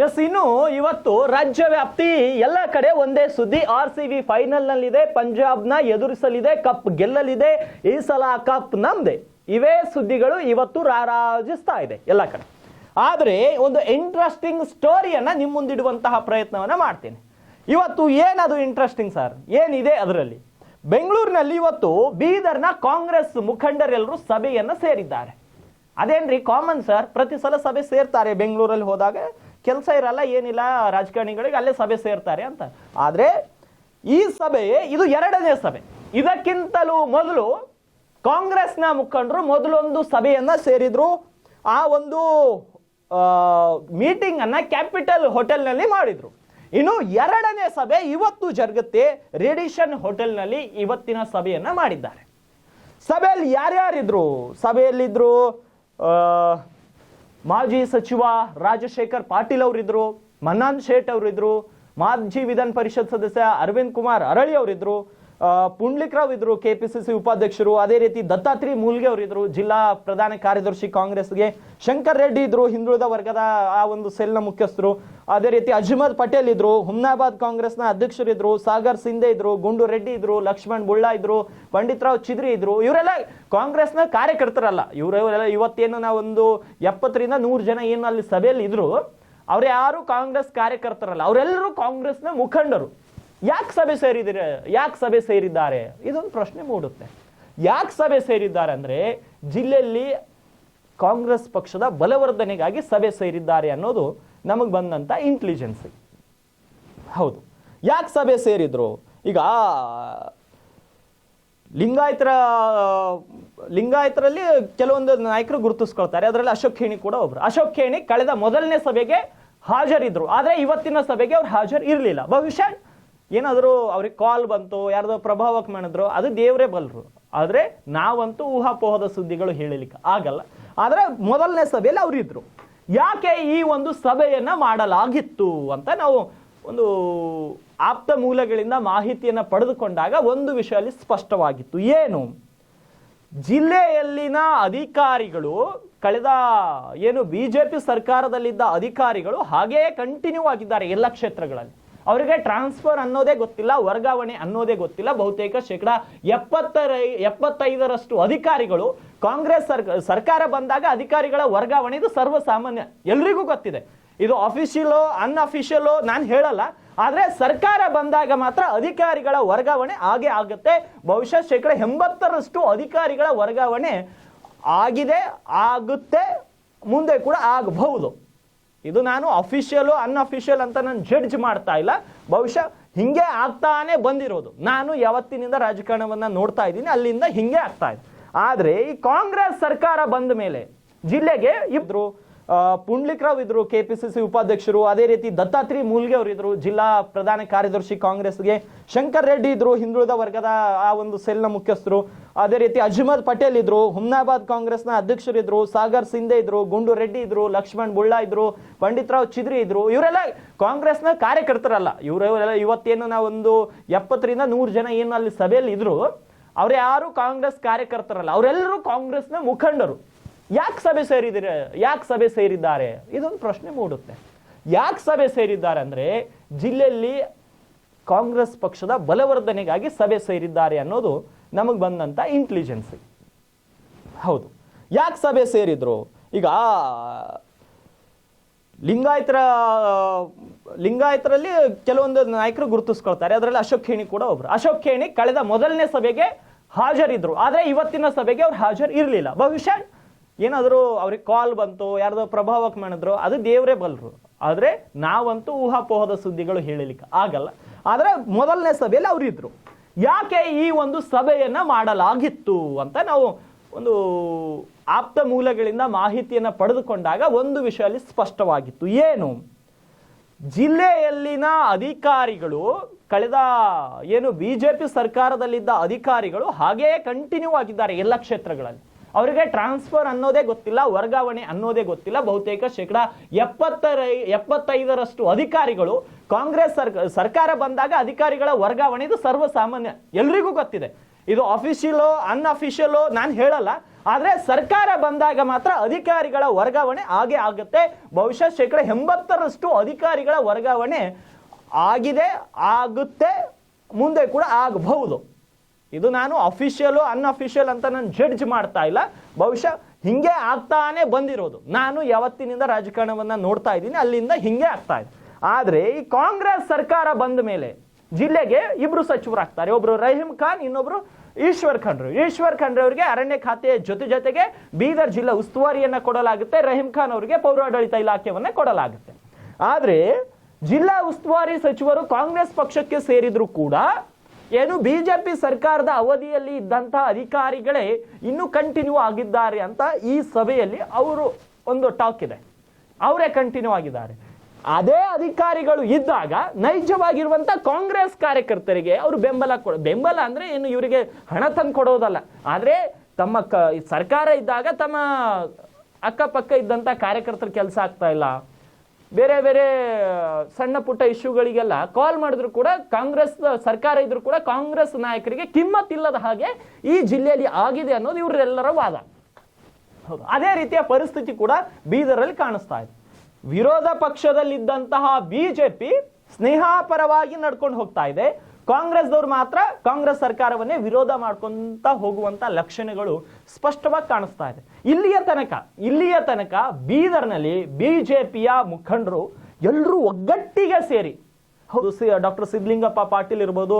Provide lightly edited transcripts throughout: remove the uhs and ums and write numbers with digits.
S, ಇನ್ನು ಇವತ್ತು ರಾಜ್ಯ ವ್ಯಾಪ್ತಿ ಎಲ್ಲ ಕಡೆ ಒಂದೇ ಸುದ್ದಿ. RCB ಫೈನಲ್ ನಲ್ಲಿದೆ, ಪಂಜಾಬ್ನ ಎದುರಿಸಲಿದೆ, ಕಪ್ ಗೆಲ್ಲಲಿದೆ, ಈ ಸಲ ಕಪ್ ನಮ್ದೆ. ಇವೇ ಸುದ್ದಿಗಳು ಇವತ್ತು ರಾರಾಜಿಸ್ತಾ ಇದೆ ಎಲ್ಲ ಕಡೆ. ಆದರೆ ಒಂದು ಇಂಟ್ರೆಸ್ಟಿಂಗ್ ಸ್ಟೋರಿಯನ್ನ ನಿಮ್ಮ ಮುಂದಿಡುವಂತಹ ಪ್ರಯತ್ನವನ್ನ ಮಾಡ್ತೇನೆ. ಇವತ್ತು ಏನದು ಇಂಟ್ರೆಸ್ಟಿಂಗ್ ಸರ್, ಏನಿದೆ ಅದರಲ್ಲಿ? ಬೆಂಗಳೂರಿನಲ್ಲಿ ಇವತ್ತು ಬೀದರ್ನ ಕಾಂಗ್ರೆಸ್ ಮುಖಂಡರೆಲ್ಲರೂ ಸಭೆಯನ್ನ ಸೇರಿದ್ದಾರೆ. ಅದೇನ್ರಿ ಕಾಮನ್ ಸರ್, ಪ್ರತಿ ಸಲ ಸಭೆ ಸೇರ್ತಾರೆ ಬೆಂಗಳೂರಲ್ಲಿ ಹೋದಾಗ, ಕೆಲಸ ಇರಲ್ಲ ಏನಿಲ್ಲ ರಾಜಕಾರಣಿಗಳಿಗೆ, ಅಲ್ಲೇ ಸಭೆ ಸೇರ್ತಾರೆ ಅಂತ. ಆದ್ರೆ ಈ ಸಭೆ ಇದು ಎರಡನೇ ಸಭೆ. ಇದಕ್ಕಿಂತಲೂ ಮೊದಲು ಕಾಂಗ್ರೆಸ್ನ ಮುಖಂಡರು ಮೊದಲೊಂದು ಸಭೆಯನ್ನ ಸೇರಿದ್ರು. ಆ ಒಂದು ಮೀಟಿಂಗ್ ಅನ್ನ ಕ್ಯಾಪಿಟಲ್ ಹೋಟೆಲ್ನಲ್ಲಿ ಮಾಡಿದ್ರು. ಇನ್ನು ಎರಡನೇ ಸಭೆ ಇವತ್ತು ಜರುಗುತ್ತೆ ರೇಡಿಷನ್ ಹೋಟೆಲ್ನಲ್ಲಿ. ಇವತ್ತಿನ ಸಭೆಯನ್ನ ಮಾಡಿದ್ದಾರೆ. ಸಭೆಯಲ್ಲಿ ಯಾರ್ಯಾರಿದ್ರು? ಸಭೆಯಲ್ಲಿದ್ರು ಮಾಜಿ ಸಚಿವ ರಾಜಶೇಖರ್ ಪಾಟೀಲ್ ಅವರಿದ್ರು, ಮನ್ನಾನ್ ಶೇಟ್ ಅವರಿದ್ರು, ಮಾಜಿ ವಿಧಾನ ಪರಿಷತ್ ಸದಸ್ಯ ಅರವಿಂದ್ ಕುಮಾರ್ ಅರಳಿ ಅವರಿದ್ರು, ಪುಂಡ್ಲಿಕ್ರಾವ್ ಇದ್ರು ಕೆಪಿಸಿಸಿ ಉಪಾಧ್ಯಕ್ಷರು, ಅದೇ ರೀತಿ ದತ್ತಾತ್ರಿ ಮೂಲ್ಗೆ ಅವರಿದ್ರು ಜಿಲ್ಲಾ ಪ್ರಧಾನ ಕಾರ್ಯದರ್ಶಿ ಕಾಂಗ್ರೆಸ್ಗೆ, ಶಂಕರ್ ರೆಡ್ಡಿ ಇದ್ರು ಹಿಂದುಳಿದ ವರ್ಗದ ಆ ಒಂದು ಸೆಲ್ನ ಮುಖ್ಯಸ್ಥರು, ಅದೇ ರೀತಿ ಅಜ್ಮದ್ ಪಟೇಲ್ ಇದ್ರು, ಹುಮ್ನಾಬಾದ್ ಕಾಂಗ್ರೆಸ್ನ ಅಧ್ಯಕ್ಷರಿದ್ರು, ಸಾಗರ್ ಸಿಂಧೆ ಇದ್ರು, ಗುಂಡು ರೆಡ್ಡಿ ಇದ್ರು, ಲಕ್ಷ್ಮಣ್ ಬುಳ್ಳಾ ಇದ್ರು, ಪಂಡಿತ್ ರಾವ್ ಚಿದ್ರಿ ಇದ್ರು. ಇವರೆಲ್ಲ ಕಾಂಗ್ರೆಸ್ನ ಕಾರ್ಯಕರ್ತರಲ್ಲ. ಇವರೆಲ್ಲ ಇವತ್ತೇನು ನಾವು ಒಂದು 70ರಿಂದ 100 ಜನ ಏನು ಅಲ್ಲಿ ಸಭೆಯಲ್ಲಿ ಇದ್ರು, ಅವ್ರು ಯಾರು ಕಾಂಗ್ರೆಸ್ ಕಾರ್ಯಕರ್ತರಲ್ಲ, ಅವರೆಲ್ಲರೂ ಕಾಂಗ್ರೆಸ್ನ ಮುಖಂಡರು. ಯಾಕೆ ಸಭೆ ಸೇರಿದ್ದಾರೆ ಇದೊಂದು ಪ್ರಶ್ನೆ ಮೂಡುತ್ತೆ. ಯಾಕೆ ಸಭೆ ಸೇರಿದ್ದಾರೆ ಅಂದ್ರೆ ಜಿಲ್ಲೆಯಲ್ಲಿ ಕಾಂಗ್ರೆಸ್ ಪಕ್ಷದ ಬಲವರ್ಧನೆಗಾಗಿ ಸಭೆ ಸೇರಿದ್ದಾರೆ ಅನ್ನೋದು ನಮಗೆ ಬಂದಂತ ಇಂಟೆಲಿಜೆನ್ಸ್. ಹೌದು, ಯಾಕೆ ಸಭೆ ಸೇರಿದ್ರು? ಈಗ ಲಿಂಗಾಯತರಲ್ಲಿ ಕೆಲವೊಂದು ನಾಯಕರು ಗುರುತಿಸ್ಕೊಳ್ತಾರೆ. ಅದರಲ್ಲಿ ಅಶೋಕ್ ಖೇಣಿ ಕೂಡ ಒಬ್ರು. ಅಶೋಕ್ ಖೇಣಿ ಕಳೆದ ಮೊದಲನೇ ಸಭೆಗೆ ಹಾಜರಿದ್ರು, ಆದ್ರೆ ಇವತ್ತಿನ ಸಭೆಗೆ ಅವ್ರು ಹಾಜರ್ ಇರಲಿಲ್ಲ. ಬಹುಶಃ ಏನಾದ್ರು ಅವ್ರಿಗೆ ಕಾಲ್ ಬಂತು, ಯಾರ್ದೋ ಪ್ರಭಾವಕ್ಕೆ ಮಾಡಿದ್ರು, ಅದು ದೇವರೇ ಬಲ್ರು. ಆದ್ರೆ ನಾವಂತೂ ಊಹಾಪೋಹದ ಸುದ್ದಿಗಳು ಹೇಳಲಿಕ್ಕೆ ಆಗಲ್ಲ. ಆದ್ರೆ ಮೊದಲನೇ ಸಭೆಯಲ್ಲಿ ಅವರಿದ್ರು. ಯಾಕೆ ಈ ಒಂದು ಸಭೆಯನ್ನ ಮಾಡಲಾಗಿತ್ತು ಅಂತ ನಾವು ಒಂದು ಆಪ್ತ ಮೂಲಗಳಿಂದ ಮಾಹಿತಿಯನ್ನ ಪಡೆದುಕೊಂಡಾಗ ಒಂದು ವಿಷಯದಲ್ಲಿ ಸ್ಪಷ್ಟವಾಗಿತ್ತು. ಏನು? ಜಿಲ್ಲೆಯಲ್ಲಿನ ಅಧಿಕಾರಿಗಳು ಕಳೆದ ಏನು ಬಿಜೆಪಿ ಸರ್ಕಾರದಲ್ಲಿದ್ದ ಅಧಿಕಾರಿಗಳು ಹಾಗೆಯೇ ಕಂಟಿನ್ಯೂ ಆಗಿದ್ದಾರೆ ಎಲ್ಲ ಕ್ಷೇತ್ರಗಳಲ್ಲಿ. ಅವರಿಗೆ ಟ್ರಾನ್ಸ್ಫರ್ ಅನ್ನೋದೇ ಗೊತ್ತಿಲ್ಲ, ವರ್ಗಾವಣೆ ಅನ್ನೋದೇ ಗೊತ್ತಿಲ್ಲ. ಬಹುತೇಕ 75% ಅಧಿಕಾರಿಗಳು ಕಾಂಗ್ರೆಸ್ ಸರ್ಕಾರ ಬಂದಾಗ ಅಧಿಕಾರಿಗಳ ವರ್ಗಾವಣೆ ಇದು ಸರ್ವಸಾಮಾನ್ಯ, ಎಲ್ರಿಗೂ ಗೊತ್ತಿದೆ. ಇದು ಅಫಿಷಿಯಲೋ ಅನ್ಅಫಿಷಿಯಲೋ ನಾನು ಹೇಳಲ್ಲ, ಆದ್ರೆ ಸರ್ಕಾರ ಬಂದಾಗ ಮಾತ್ರ ಅಧಿಕಾರಿಗಳ ವರ್ಗಾವಣೆ ಆಗೇ ಆಗುತ್ತೆ. ಬಹುಶಃ 80% ಅಧಿಕಾರಿಗಳ ವರ್ಗಾವಣೆ ಆಗಿದೆ, ಆಗುತ್ತೆ, ಮುಂದೆ ಕೂಡ ಆಗಬಹುದು. ಇದು ನಾನು ಅಫಿಷಿಯಲ್ ಅನ್ಅಫಿಷಿಯಲ್ ಅಂತ ನಾನು ಜಡ್ಜ್ ಮಾಡ್ತಾ ಇಲ್ಲ, ಬಹುಶಃ ಹಿಂಗೆ ಆಗ್ತಾನೆ ಬಂದಿರೋದು. ನಾನು ಯಾವತ್ತಿನಿಂದ ರಾಜಕಾರಣವನ್ನ ನೋಡ್ತಾ ಇದ್ದೀನಿ, ಅಲ್ಲಿಂದ ಹಿಂಗೆ ಆಗ್ತಾ ಇದೆ. ಆದ್ರೆ ಈ ಕಾಂಗ್ರೆಸ್ ಸರ್ಕಾರ ಬಂದ ಮೇಲೆ ಜಿಲ್ಲೆಗೆ ಇದ್ರು ಪುಂಡ್ಲಿಕ್ರಾವ್ ಇದ್ರು ಕೆಪಿಸಿಸಿ ಉಪಾಧ್ಯಕ್ಷರು, ಅದೇ ರೀತಿ ದತ್ತಾತ್ರಿ ಮೂಲ್ಗೆ ಅವರಿದ್ರು ಜಿಲ್ಲಾ ಪ್ರಧಾನ ಕಾರ್ಯದರ್ಶಿ ಕಾಂಗ್ರೆಸ್ಗೆ, ಶಂಕರ್ ರೆಡ್ಡಿ ಇದ್ರು ಹಿಂದುಳಿದ ವರ್ಗದ ಆ ಒಂದು ಸೆಲ್ನ ಮುಖ್ಯಸ್ಥರು, ಅದೇ ರೀತಿ ಅಜ್ಮದ್ ಪಟೇಲ್ ಇದ್ರು, ಹುಮ್ನಾಬಾದ್ ಕಾಂಗ್ರೆಸ್ನ ಅಧ್ಯಕ್ಷರಿದ್ರು, ಸಾಗರ್ ಸಿಂಧೆ ಇದ್ರು, ಗುಂಡು ರೆಡ್ಡಿ ಇದ್ರು, ಲಕ್ಷ್ಮಣ್ ಬುಳ್ಳಾ ಇದ್ರು, ಪಂಡಿತ್ ರಾವ್ ಚಿದ್ರಿ ಇದ್ರು. ಇವರೆಲ್ಲ ಕಾಂಗ್ರೆಸ್ನ ಕಾರ್ಯಕರ್ತರಲ್ಲ. ಇವರೆಲ್ಲ ಇವತ್ತೇನು ನಾವು ಒಂದು 70ರಿಂದ 100 ಜನ ಏನು ಅಲ್ಲಿ ಸಭೆಯಲ್ಲಿ ಇದ್ರು, ಅವ್ರು ಯಾರು ಕಾಂಗ್ರೆಸ್ ಕಾರ್ಯಕರ್ತರಲ್ಲ, ಅವರೆಲ್ಲರೂ ಕಾಂಗ್ರೆಸ್ನ ಮುಖಂಡರು. ಯಾಕೆ ಸಭೆ ಸೇರಿದ್ದಾರೆ ಇದೊಂದು ಪ್ರಶ್ನೆ ಮೂಡುತ್ತೆ. ಯಾಕೆ ಸಭೆ ಸೇರಿದ್ದಾರೆ ಅಂದ್ರೆ ಜಿಲ್ಲೆಯಲ್ಲಿ ಕಾಂಗ್ರೆಸ್ ಪಕ್ಷದ ಬಲವರ್ಧನೆಗಾಗಿ ಸಭೆ ಸೇರಿದ್ದಾರೆ ಅನ್ನೋದು ನಮಗೆ ಬಂದಂತ ಇಂಟೆಲಿಜೆನ್ಸ್. ಹೌದು, ಯಾಕೆ ಸಭೆ ಸೇರಿದ್ರು? ಈಗ ಲಿಂಗಾಯತರಲ್ಲಿ ಕೆಲವೊಂದು ನಾಯಕರು ಗುರುತಿಸ್ಕೊಳ್ತಾರೆ. ಅದರಲ್ಲಿ ಅಶೋಕ್ ಖೇಣಿ ಕೂಡ ಒಬ್ರು. ಅಶೋಕ್ ಖೇಣಿ ಕಳೆದ ಮೊದಲನೇ ಸಭೆಗೆ ಹಾಜರಿದ್ರು, ಆದ್ರೆ ಇವತ್ತಿನ ಸಭೆಗೆ ಅವ್ರು ಹಾಜರ್ ಇರಲಿಲ್ಲ. ಬಹುಶಃ ಏನಾದ್ರು ಅವ್ರಿಗೆ ಕಾಲ್ ಬಂತು, ಯಾರ್ದೋ ಪ್ರಭಾವಕ್ಕೆ ಮಾಡಿದ್ರು, ಅದು ದೇವರೇ ಬಲ್ರು. ಆದ್ರೆ ನಾವಂತೂ ಊಹಾಪೋಹದ ಸುದ್ದಿಗಳು ಹೇಳಲಿಕ್ಕೆ ಆಗಲ್ಲ. ಆದ್ರೆ ಮೊದಲನೇ ಸಭೆಯಲ್ಲಿ ಅವರಿದ್ರು. ಯಾಕೆ ಈ ಒಂದು ಸಭೆಯನ್ನ ಮಾಡಲಾಗಿತ್ತು ಅಂತ ನಾವು ಒಂದು ಆಪ್ತ ಮೂಲಗಳಿಂದ ಮಾಹಿತಿಯನ್ನ ಪಡೆದುಕೊಂಡಾಗ ಒಂದು ವಿಷಯದಲ್ಲಿ ಸ್ಪಷ್ಟವಾಗಿತ್ತು. ಏನು? ಜಿಲ್ಲೆಯಲ್ಲಿನ ಅಧಿಕಾರಿಗಳು ಕಳೆದ ಏನು ಬಿಜೆಪಿ ಸರ್ಕಾರದಲ್ಲಿದ್ದ ಅಧಿಕಾರಿಗಳು ಹಾಗೆಯೇ ಕಂಟಿನ್ಯೂ ಆಗಿದ್ದಾರೆ ಎಲ್ಲ ಕ್ಷೇತ್ರಗಳಲ್ಲಿ. ಅವರಿಗೆ ಟ್ರಾನ್ಸ್ಫರ್ ಅನ್ನೋದೇ ಗೊತ್ತಿಲ್ಲ, ವರ್ಗಾವಣೆ ಅನ್ನೋದೇ ಗೊತ್ತಿಲ್ಲ. ಬಹುತೇಕ 75% ಅಧಿಕಾರಿಗಳು ಕಾಂಗ್ರೆಸ್ ಸರ್ಕಾರ ಬಂದಾಗ ಅಧಿಕಾರಿಗಳ ವರ್ಗಾವಣೆ ಇದು ಸರ್ವಸಾಮಾನ್ಯ, ಎಲ್ರಿಗೂ ಗೊತ್ತಿದೆ. ಇದು ಅಫಿಷಿಯಲೋ ಅನ್ಅಫಿಷಿಯಲೋ ನಾನು ಹೇಳಲ್ಲ, ಆದ್ರೆ ಸರ್ಕಾರ ಬಂದಾಗ ಮಾತ್ರ ಅಧಿಕಾರಿಗಳ ವರ್ಗಾವಣೆ ಆಗೇ ಆಗುತ್ತೆ. ಬಹುಶಃ 80% ಅಧಿಕಾರಿಗಳ ವರ್ಗಾವಣೆ ಆಗಿದೆ, ಆಗುತ್ತೆ, ಮುಂದೆ ಕೂಡ ಆಗಬಹುದು. ಇದು ನಾನು ಅಫಿಷಿಯಲ್ ಅನ್ಅಫಿಷಿಯಲ್ ಅಂತ ನಾನು ಜಡ್ಜ್ ಮಾಡ್ತಾ ಇಲ್ಲ, ಬಹುಶಃ ಹಿಂಗೆ ಆಗ್ತಾನೆ ಬಂದಿರೋದು. ನಾನು ಯಾವತ್ತಿನಿಂದ ರಾಜಕಾರಣವನ್ನ ನೋಡ್ತಾ ಇದ್ದೀನಿ, ಅಲ್ಲಿಂದ ಹಿಂಗೆ ಆಗ್ತಾ ಇದೆ. ಆದ್ರೆ ಈ ಕಾಂಗ್ರೆಸ್ ಸರ್ಕಾರ ಬಂದ ಮೇಲೆ ಜಿಲ್ಲೆಗೆ 2 ಸಚಿವರಾಗ್ತಾರೆ. ಒಬ್ರು ರಹೀಂ ಖಾನ್, ಇನ್ನೊಬ್ರು ಈಶ್ವರ್ ಖಂಡ್ರೆ. ಈಶ್ವರ್ ಖಂಡ್ರೆ ಅವರಿಗೆ ಅರಣ್ಯ ಖಾತೆಯ ಜೊತೆಗೆ ಬೀದರ್ ಜಿಲ್ಲಾ ಉಸ್ತುವಾರಿಯನ್ನ ಕೊಡಲಾಗುತ್ತೆ. ರಹೀಂ ಖಾನ್ ಅವರಿಗೆ ಪೌರಾಡಳಿತ ಇಲಾಖೆಯನ್ನ ಕೊಡಲಾಗುತ್ತೆ. ಆದ್ರೆ ಜಿಲ್ಲಾ ಉಸ್ತುವಾರಿ ಸಚಿವರು ಕಾಂಗ್ರೆಸ್ ಪಕ್ಷಕ್ಕೆ ಸೇರಿದ್ರು ಕೂಡ ಏನು ಬಿಜೆಪಿ ಸರ್ಕಾರದ ಅವಧಿಯಲ್ಲಿ ಇದ್ದಂತಹ ಅಧಿಕಾರಿಗಳೇ ಇನ್ನೂ ಕಂಟಿನ್ಯೂ ಆಗಿದ್ದಾರೆ ಅಂತ ಈ ಸಭೆಯಲ್ಲಿ ಅವರು ಒಂದು ಟಾಕ್ ಇದೆ. ಅವರೇ ಕಂಟಿನ್ಯೂ ಆಗಿದ್ದಾರೆ. ಅದೇ ಅಧಿಕಾರಿಗಳು ಇದ್ದಾಗ ನೈಜವಾಗಿರುವಂತ ಕಾಂಗ್ರೆಸ್ ಕಾರ್ಯಕರ್ತರಿಗೆ ಅವರು ಬೆಂಬಲ ಅಂದ್ರೆ ಏನು, ಇವರಿಗೆ ಹಣ ತಂದು ಕೊಡೋದಲ್ಲ, ಆದ್ರೆ ತಮ್ಮ ಸರ್ಕಾರ ಇದ್ದಾಗ ತಮ್ಮ ಅಕ್ಕಪಕ್ಕ ಇದ್ದಂತ ಕಾರ್ಯಕರ್ತರ ಕೆಲಸ ಆಗ್ತಾ ಇಲ್ಲ, ಬೇರೆ ಬೇರೆ ಸಣ್ಣ ಪುಟ್ಟ ಇಶ್ಯೂಗಳಿಗೆಲ್ಲ ಕಾಲ್ ಮಾಡಿದ್ರು ಕೂಡ ಕಾಂಗ್ರೆಸ್ ಸರ್ಕಾರ ಇದ್ರು ಕೂಡ ಕಾಂಗ್ರೆಸ್ ನಾಯಕರಿಗೆ ಕಿಮ್ಮತ್ತಿಲ್ಲದ ಹಾಗೆ ಈ ಜಿಲ್ಲೆಯಲ್ಲಿ ಆಗಿದೆ ಅನ್ನೋದು ಇವರೆಲ್ಲರ ವಾದ. ಹೌದು, ಅದೇ ರೀತಿಯ ಪರಿಸ್ಥಿತಿ ಕೂಡ ಬೀದರಲ್ಲಿ ಕಾಣಿಸ್ತಾ ಇದೆ. ವಿರೋಧ ಪಕ್ಷದಲ್ಲಿದ್ದಂತಹ ಬಿಜೆಪಿ ಸ್ನೇಹಪರವಾಗಿ ನಡ್ಕೊಂಡು ಹೋಗ್ತಾ ಇದೆ. ಕಾಂಗ್ರೆಸ್ದವ್ರು ಮಾತ್ರ ಕಾಂಗ್ರೆಸ್ ಸರ್ಕಾರವನ್ನೇ ವಿರೋಧ ಮಾಡ್ಕೊಂತ ಹೋಗುವಂತ ಲಕ್ಷಣಗಳು ಸ್ಪಷ್ಟವಾಗಿ ಕಾಣಿಸ್ತಾ ಇದೆ. ಇಲ್ಲಿಯ ತನಕ ಬೀದರ್ನಲ್ಲಿ ಬಿಜೆಪಿಯ ಮುಖಂಡರು ಎಲ್ಲರೂ ಒಗ್ಗಟ್ಟಿಗೆ ಸೇರಿ, ಹೌದು, ಡಾಕ್ಟರ್ ಸಿದ್ಲಿಂಗಪ್ಪ ಪಾಟೀಲ್ ಇರ್ಬೋದು,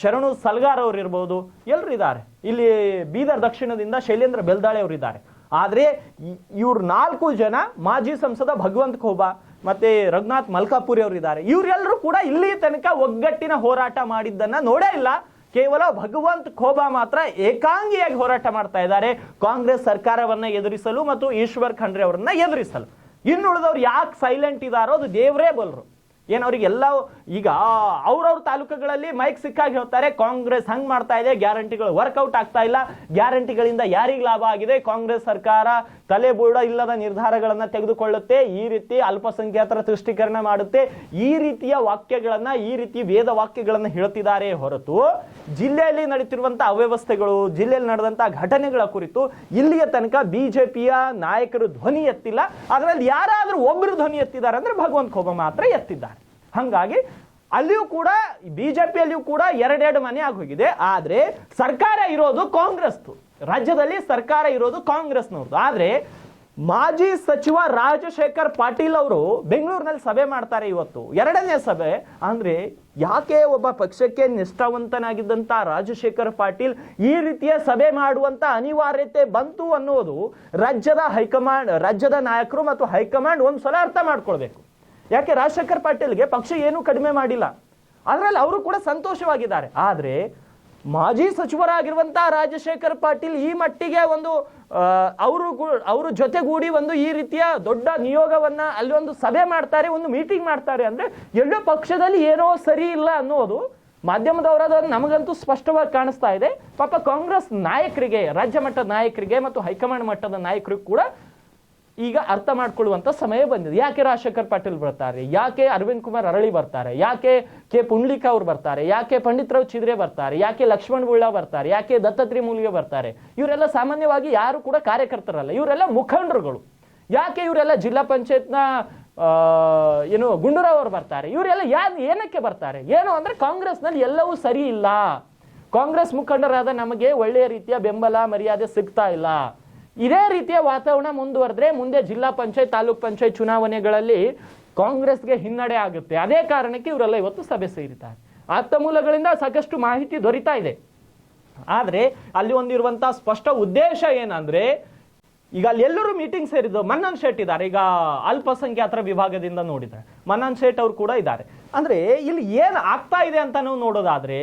ಶರಣು ಸಲ್ಗಾರ್ ಅವರು ಇರ್ಬೋದು, ಎಲ್ಲರೂ ಇದ್ದಾರೆ. ಇಲ್ಲಿ ಬೀದರ್ ದಕ್ಷಿಣದಿಂದ ಶೈಲೇಂದ್ರ ಬೆಲ್ದಾಳೆ ಅವರು ಇದ್ದಾರೆ. ಆದ್ರೆ ಇವ್ರು 4 ಜನ, ಮಾಜಿ ಸಂಸದ ಭಗವಂತ ಖೋಬಾ ಮತ್ತೆ ರಘುನಾಥ್ ಮಲ್ಕಾಪುರಿ ಅವರು ಇದ್ದಾರೆ. ಇವರೆಲ್ಲರೂ ಕೂಡ ಇಲ್ಲಿ ತನಕ ಒಗ್ಗಟ್ಟಿನ ಹೋರಾಟ ಮಾಡಿದ್ದನ್ನ ನೋಡೇ ಇಲ್ಲ. ಕೇವಲ ಭಗವಂತ ಖೋಬಾ ಮಾತ್ರ ಏಕಾಂಗಿಯಾಗಿ ಹೋರಾಟ ಮಾಡ್ತಾ ಇದ್ದಾರೆ ಕಾಂಗ್ರೆಸ್ ಸರ್ಕಾರವನ್ನ ಎದುರಿಸಲು ಮತ್ತು ಈಶ್ವರ್ ಖಂಡ್ರೆ ಅವರನ್ನ ಎದುರಿಸಲು. ಇನ್ನುಳಿದವ್ರು ಯಾಕೆ ಸೈಲೆಂಟ್ ಇದಾರೋ ಅದು ದೇವರೇ ಬಲ್ರು. ಏನು ಅವ್ರಿಗೆಲ್ಲ ಈಗ ಅವ್ರವ್ರ ತಾಲೂಕುಗಳಲ್ಲಿ ಮೈಕ್ ಸಿಕ್ಕಾಗಿ ಹೇಳ್ತಾರೆ, ಕಾಂಗ್ರೆಸ್ ಹಂಗ್ ಮಾಡ್ತಾ ಇದೆ, ಗ್ಯಾರಂಟಿಗಳು ವರ್ಕೌಟ್ ಆಗ್ತಾ ಇಲ್ಲ, ಗ್ಯಾರಂಟಿಗಳಿಂದ ಯಾರಿಗೆ ಲಾಭ ಆಗಿದೆ, ಕಾಂಗ್ರೆಸ್ ಸರ್ಕಾರ ತಲೆಬೂಡ ಇಲ್ಲದ ನಿರ್ಧಾರಗಳನ್ನ ತೆಗೆದುಕೊಳ್ಳುತ್ತೆ, ಈ ರೀತಿ ಅಲ್ಪಸಂಖ್ಯಾತರ ತುಷ್ಟೀಕರಣ ಮಾಡುತ್ತೆ, ಈ ರೀತಿಯ ವಾಕ್ಯಗಳನ್ನ, ಈ ರೀತಿ ವೇದ ವಾಕ್ಯಗಳನ್ನ ಹೇಳ್ತಿದ್ದಾರೆ ಹೊರತು ಜಿಲ್ಲೆಯಲ್ಲಿ ನಡೀತಿರುವಂತಹ ಅವ್ಯವಸ್ಥೆಗಳು, ಜಿಲ್ಲೆಯಲ್ಲಿ ನಡೆದಂತಹ ಘಟನೆಗಳ ಕುರಿತು ಇಲ್ಲಿಯ ತನಕ ಬಿಜೆಪಿಯ ನಾಯಕರು ಧ್ವನಿ ಎತ್ತಿಲ್ಲ. ಅದರಲ್ಲಿ ಯಾರಾದ್ರೂ ಒಬ್ಬರು ಧ್ವನಿ ಎತ್ತಿದ್ದಾರೆ ಅಂದ್ರೆ ಭಗವಂತ ಖೋಬಾ ಮಾತ್ರ ಎತ್ತಿದ್ದಾರೆ. ಹಂಗಾಗಿ ಅಲ್ಲಿಯೂ ಕೂಡ ಬಿಜೆಪಿಯಲ್ಲಿಯೂ ಕೂಡ 2 ಮನೆ ಆಗೋಗಿದೆ. ಆದ್ರೆ ಸರ್ಕಾರ ಇರೋದು ಕಾಂಗ್ರೆಸ್, ರಾಜ್ಯದಲ್ಲಿ ಸರ್ಕಾರ ಇರೋದು ಕಾಂಗ್ರೆಸ್ನವ್ರದ್ದು. ಆದ್ರೆ ಮಾಜಿ ಸಚಿವ ರಾಜಶೇಖರ್ ಪಾಟೀಲ್ ಅವರು ಬೆಂಗಳೂರಿನಲ್ಲಿ ಸಭೆ ಮಾಡ್ತಾರೆ ಇವತ್ತು, 2ನೇ ಸಭೆ. ಅಂದ್ರೆ ಯಾಕೆ ಒಬ್ಬ ಪಕ್ಷಕ್ಕೆ ನಿಷ್ಠಾವಂತನಾಗಿದ್ದಂತ ರಾಜಶೇಖರ್ ಪಾಟೀಲ್ ಈ ರೀತಿಯ ಸಭೆ ಮಾಡುವಂತ ಅನಿವಾರ್ಯತೆ ಬಂತು ಅನ್ನೋದು ರಾಜ್ಯದ ನಾಯಕರು ಮತ್ತು ಹೈಕಮಾಂಡ್ ಒಂದ್ಸಲ ಅರ್ಥ ಮಾಡ್ಕೊಳ್ಬೇಕು. ಯಾಕೆ ರಾಜಶೇಖರ್ ಪಾಟೀಲ್ಗೆ ಪಕ್ಷ ಏನೂ ಕಡಿಮೆ ಮಾಡಿಲ್ಲ, ಅದರಲ್ಲಿ ಅವರು ಕೂಡ ಸಂತೋಷವಾಗಿದ್ದಾರೆ. ಆದ್ರೆ ಮಾಜಿ ಸಚಿವರಾಗಿರುವಂತಹ ರಾಜಶೇಖರ್ ಪಾಟೀಲ್ ಈ ಮಟ್ಟಿಗೆ ಒಂದು ಅವರು ಜೊತೆಗೂಡಿ ಒಂದು ಈ ರೀತಿಯ ದೊಡ್ಡ ನಿಯೋಗವನ್ನ ಅಲ್ಲಿ ಒಂದು ಸಭೆ ಮಾಡ್ತಾರೆ, ಒಂದು ಮೀಟಿಂಗ್ ಮಾಡ್ತಾರೆ ಅಂದ್ರೆ ಎಲ್ಲೋ ಪಕ್ಷದಲ್ಲಿ ಏನೋ ಸರಿ ಇಲ್ಲ ಅನ್ನೋದು ಮಾಧ್ಯಮದವರಾದ ನಮಗಂತೂ ಸ್ಪಷ್ಟವಾಗಿ ಕಾಣಿಸ್ತಾ ಇದೆ. ಪಾಪ ಕಾಂಗ್ರೆಸ್ ನಾಯಕರಿಗೆ, ರಾಜ್ಯ ಮಟ್ಟದ ನಾಯಕರಿಗೆ ಮತ್ತು ಹೈಕಮಾಂಡ್ ಮಟ್ಟದ ನಾಯಕರಿಗೂ ಕೂಡ ಈಗ ಅರ್ಥ ಮಾಡ್ಕೊಳ್ಳುವಂತ ಸಮಯ ಬಂದಿದೆ. ಯಾಕೆ ರಾಜಶೇಖರ್ ಪಾಟೀಲ್ ಬರ್ತಾರೆ, ಯಾಕೆ ಅರವಿಂದ್ ಕುಮಾರ್ ಅರಳಿ ಬರ್ತಾರೆ, ಯಾಕೆ ಕೆ ಪುಂಡ್ಲಿಕ ಅವ್ರು ಬರ್ತಾರೆ, ಯಾಕೆ ಪಂಡಿತರಾವ್ ಚಿದ್ರೆ ಬರ್ತಾರೆ, ಯಾಕೆ ಲಕ್ಷ್ಮಣ್ ಬುಳ್ಳ ಬರ್ತಾರೆ, ಯಾಕೆ ದತ್ತಾತ್ರಿ ಮೂಲಿಗೆ ಬರ್ತಾರೆ. ಇವರೆಲ್ಲ ಸಾಮಾನ್ಯವಾಗಿ ಯಾರು ಕೂಡ ಕಾರ್ಯಕರ್ತರಲ್ಲ, ಇವರೆಲ್ಲ ಮುಖಂಡರುಗಳು. ಯಾಕೆ ಇವರೆಲ್ಲ ಜಿಲ್ಲಾ ಪಂಚಾಯತ್ನ ಗುಂಡೂರಾವ್ ಅವರು ಬರ್ತಾರೆ, ಇವರೆಲ್ಲ ಏನಕ್ಕೆ ಬರ್ತಾರೆ? ಏನು ಅಂದ್ರೆ ಕಾಂಗ್ರೆಸ್ನಲ್ಲಿ ಎಲ್ಲವೂ ಸರಿ ಇಲ್ಲ, ಕಾಂಗ್ರೆಸ್ ಮುಖಂಡರಾದ ನಮಗೆ ಒಳ್ಳೆಯ ರೀತಿಯ ಬೆಂಬಲ ಮರ್ಯಾದೆ ಸಿಗ್ತಾ ಇಲ್ಲ. ಇದೇ ರೀತಿಯ ವಾತಾವರಣ ಮುಂದುವರೆದ್ರೆ ಮುಂದೆ ಜಿಲ್ಲಾ ಪಂಚಾಯತ್, ತಾಲೂಕ್ ಪಂಚಾಯತ್ ಚುನಾವಣೆಗಳಲ್ಲಿ ಕಾಂಗ್ರೆಸ್ಗೆ ಹಿನ್ನಡೆ ಆಗುತ್ತೆ. ಅದೇ ಕಾರಣಕ್ಕೆ ಇವರೆಲ್ಲ ಇವತ್ತು ಸಭೆ ಸೇರಿದ್ದಾರೆ. ಆಪ್ತ ಮೂಲಗಳಿಂದ ಸಾಕಷ್ಟು ಮಾಹಿತಿ ದೊರೀತಾ ಇದೆ. ಆದ್ರೆ ಅಲ್ಲಿ ಒಂದಿರುವಂತಹ ಸ್ಪಷ್ಟ ಉದ್ದೇಶ ಏನಂದ್ರೆ, ಈಗ ಅಲ್ಲಿ ಎಲ್ಲರೂ ಮೀಟಿಂಗ್ ಸೇರಿದ್ದು. ಮನ್ನನ್ ಶೇಟ್ ಇದ್ದಾರೆ, ಈಗ ಅಲ್ಪಸಂಖ್ಯಾತರ ವಿಭಾಗದಿಂದ ನೋಡಿದ್ರೆ ಮನ್ನನ್ ಶೇಟ್ ಅವರು ಕೂಡ ಇದ್ದಾರೆ. ಅಂದ್ರೆ ಇಲ್ಲಿ ಏನ್ ಆಗ್ತಾ ಇದೆ ಅಂತ ನಾವು ನೋಡೋದಾದ್ರೆ,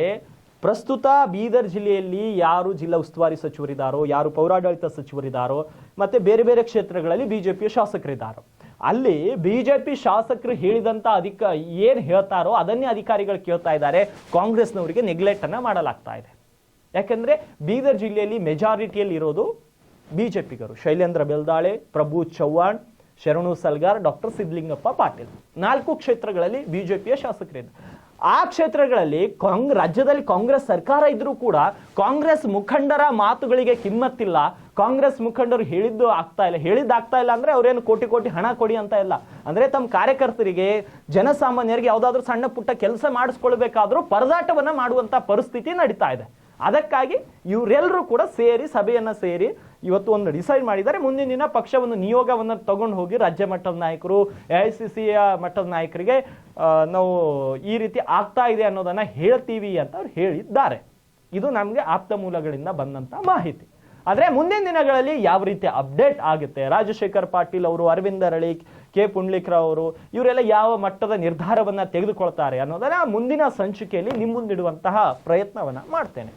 ಪ್ರಸ್ತುತ ಬೀದರ್ ಜಿಲ್ಲೆಯಲ್ಲಿ ಯಾರು ಜಿಲ್ಲಾ ಉಸ್ತುವಾರಿ ಸಚಿವರಿದ್ದಾರೋ, ಯಾರು ಪೌರಾಡಳಿತ ಸಚಿವರಿದ್ದಾರೋ, ಮತ್ತೆ ಬೇರೆ ಬೇರೆ ಕ್ಷೇತ್ರಗಳಲ್ಲಿ ಬಿಜೆಪಿಯ ಶಾಸಕರಿದ್ದಾರೋ, ಅಲ್ಲಿ ಬಿಜೆಪಿ ಶಾಸಕರು ಹೇಳಿದಂತ ಏನ್ ಹೇಳ್ತಾರೋ ಅದನ್ನೇ ಅಧಿಕಾರಿಗಳು ಕೇಳ್ತಾ ಇದ್ದಾರೆ. ಕಾಂಗ್ರೆಸ್ನವರಿಗೆ ನೆಗ್ಲೆಕ್ಟ್ ಅನ್ನ ಮಾಡಲಾಗ್ತಾ ಇದೆ. ಯಾಕಂದ್ರೆ ಬೀದರ್ ಜಿಲ್ಲೆಯಲ್ಲಿ ಮೆಜಾರಿಟಿಯಲ್ಲಿ ಇರೋದು ಬಿಜೆಪಿಗರು. ಶೈಲೇಂದ್ರ ಬೆಲ್ದಾಳೆ, ಪ್ರಭು ಚವ್ಹಾಣ್, ಶರಣು ಸಲ್ಗಾರ್, ಡಾಕ್ಟರ್ ಸಿದ್ಲಿಂಗಪ್ಪ ಪಾಟೀಲ್ 4 ಕ್ಷೇತ್ರಗಳಲ್ಲಿ ಬಿಜೆಪಿಯ ಶಾಸಕರಿದ್ದಾರೆ. ಆ ಕ್ಷೇತ್ರಗಳಲ್ಲಿ ರಾಜ್ಯದಲ್ಲಿ ಕಾಂಗ್ರೆಸ್ ಸರ್ಕಾರ ಇದ್ರೂ ಕೂಡ ಕಾಂಗ್ರೆಸ್ ಮುಖಂಡರ ಮಾತುಗಳಿಗೆ ಕಿಮ್ಮತ್ತಿಲ್ಲ, ಕಾಂಗ್ರೆಸ್ ಮುಖಂಡರು ಹೇಳಿದ್ದಾಗ್ತಾ ಇಲ್ಲ ಅಂದ್ರೆ ಅವ್ರೇನು ಕೋಟಿ ಕೋಟಿ ಹಣ ಕೊಡಿ ಅಂತ ಇಲ್ಲ. ಅಂದ್ರೆ ತಮ್ಮ ಕಾರ್ಯಕರ್ತರಿಗೆ, ಜನಸಾಮಾನ್ಯರಿಗೆ ಯಾವ್ದಾದ್ರು ಸಣ್ಣ ಪುಟ್ಟ ಕೆಲಸ ಮಾಡಿಸ್ಕೊಳ್ಬೇಕಾದ್ರೂ ಪರದಾಟವನ್ನ ಮಾಡುವಂತ ಪರಿಸ್ಥಿತಿ ನಡೀತಾ ಇದೆ. ಅದಕ್ಕಾಗಿ ಇವರೆಲ್ಲರೂ ಕೂಡ ಸಭೆಯನ್ನ ಸೇರಿ ಇವತ್ತು ಒಂದು ಡಿಸೈಡ್ ಮಾಡಿದ್ದಾರೆ. ಮುಂದಿನ ದಿನ ಪಕ್ಷವನ್ನು ನಿಯೋಗವನ್ನು ತಗೊಂಡು ಹೋಗಿ ರಾಜ್ಯ ಮಟ್ಟದ ನಾಯಕರು, AICC ಮಟ್ಟದ ನಾಯಕರಿಗೆ ನಾವು ಈ ರೀತಿ ಆಗ್ತಾ ಇದೆ ಅನ್ನೋದನ್ನ ಹೇಳ್ತೀವಿ ಅಂತ ಅವ್ರು ಹೇಳಿದ್ದಾರೆ. ಇದು ನಮ್ಗೆ ಆಪ್ತ ಮೂಲಗಳಿಂದ ಬಂದಂತ ಮಾಹಿತಿ. ಆದ್ರೆ ಮುಂದಿನ ದಿನಗಳಲ್ಲಿ ಯಾವ ರೀತಿ ಅಪ್ಡೇಟ್ ಆಗುತ್ತೆ, ರಾಜಶೇಖರ್ ಪಾಟೀಲ್ ಅವರು, ಅರವಿಂದ ಅರಳಿ, ಕೆ ಪುಂಡ್ಲಿಕ್ರಾವ್ ಅವರು ಇವರೆಲ್ಲ ಯಾವ ಮಟ್ಟದ ನಿರ್ಧಾರವನ್ನ ತೆಗೆದುಕೊಳ್ತಾರೆ ಅನ್ನೋದನ್ನ ಮುಂದಿನ ಸಂಚಿಕೆಯಲ್ಲಿ ನಿಮ್ಮ ಮುಂದಿಡುವಂತಹ ಪ್ರಯತ್ನವನ್ನ ಮಾಡ್ತೇನೆ.